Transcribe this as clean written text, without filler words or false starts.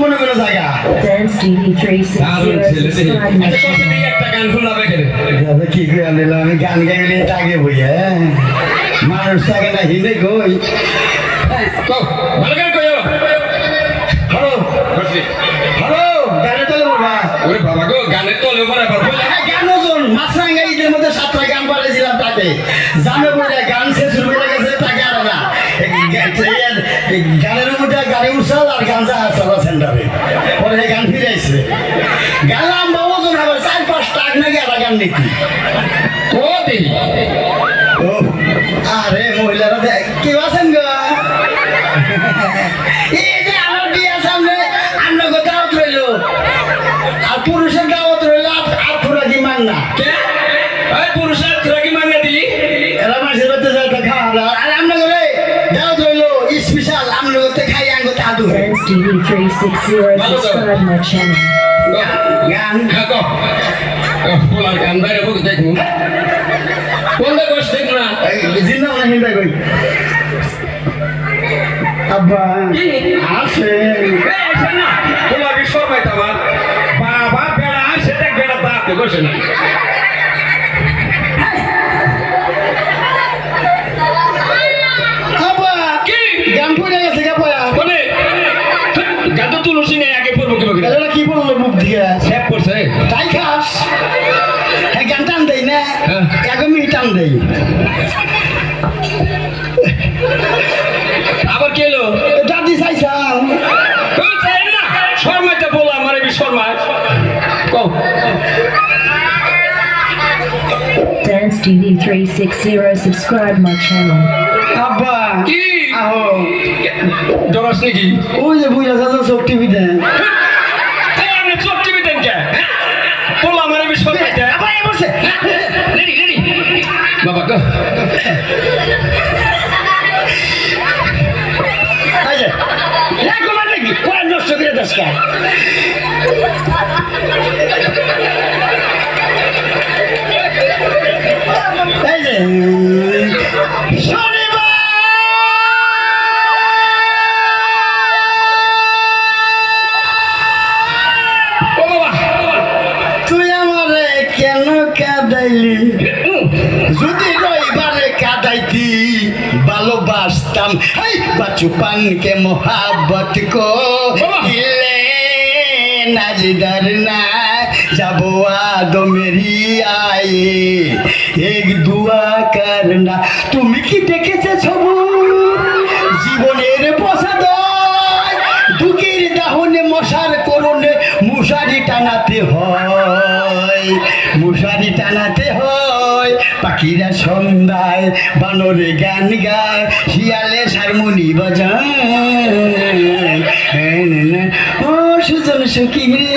মনে করে জায়গা Dance TV 360 subscribe my channel. একটা গান শোনাবে কেন দাদা কি করে আনলাম আমি গান গাইলে তাকে বই হ্যাঁ মানুষ থাকে না হিন্দে কই কও ভালো গান কইও হ্যালো বসি হ্যালো গানে চলে বাবা ওরে বাবা গো গানের তলে পরে পারবো গান ওজন মাছরাঙ্গা ঈদের মধ্যে 7টা গান পাঠিয়েছিলাম তাকে জামে বলে গান শেষ শুরু করে গেছে তাকে আর না গানের মধ্যে গাড়ি উৎসাল আর গান যা আসল সেন্টারে পরে গান ফিরে আসছে গালাম বাবু জন আবার 4-5 টাক নাকি আর গান নাকি তো দেই ও আরে মহিলারা দেখ কি আছেন গো এই যে আমার বিয়ের সামনে আমরা কোথাও রইল আর পুরুষের দাওয়াত রইল আর পুরা কি মান না কে এই পুরুষের তোরা কি মাঙ্গা দিলি এরা মানুষের বাড়িতে যায় তো খাওয়া আর আমরা করে দাওয়াত রইল স্পেশাল আমরা করতে খাই আঙ্গো দাদু Dance TV 360 subscribe my channel. গান কাকো পোলার গান বাইরে বক দেখু কোন বস দেখ না জিন্দা না হিন্দা কই আব্বা আসে না পোলার বিশ্বর পাইতা বাবা বেড়া আসে দেখ বেড়া দাঁত বসে না আব্বা কি গান পড়ে গেছে গাপয়া কোনে গান তো তুলসী নেই আগে পড়বো কি এটা কি বললো মুখ দিয়ে সেভ করছে তাই খাস হ্যাঁ গান টান দেই না একদমই টান দেই আবার কি এলো দাদি চাইছাম ওই চাই না শর্মাইতে বলো আমার এই শর্মা কও Dance TV 360 subscribe my channel. আব্বা কি আহো ডরাস নাকি ওই যে বুঝা যাচ্ছে সব টিভিতে আপনি চোখ টিভি দেন কে বলো আমার এই শর্মাইতে আবার এ বসে রেডি রেডি বাবা গো এই যে দেখো মানে কি কোন নষ্ট করে দশটা এই যে শনিবার ও বাবা তুই আমারে কেন কাঁদাইলি যদি রবিবারে কাঁদাইতি ভালোবাসতাম হাই বাচুপান কে মোহাব্বত কো দিলে নাজদার না যাবো আদো মেরি আয়ে এক দুয়া করনা তুমি কি দেখেছে ছবু জীবনের প্রসাদ দুঃখের দাহনে মশার করণে মশারি টানাতে হয় মশারি টানাতে হয় পাখিরা সন্ধ্যায় বানরে গান গায় শিয়ালে হারমোনি বাজায় ও সুজন সুখী রে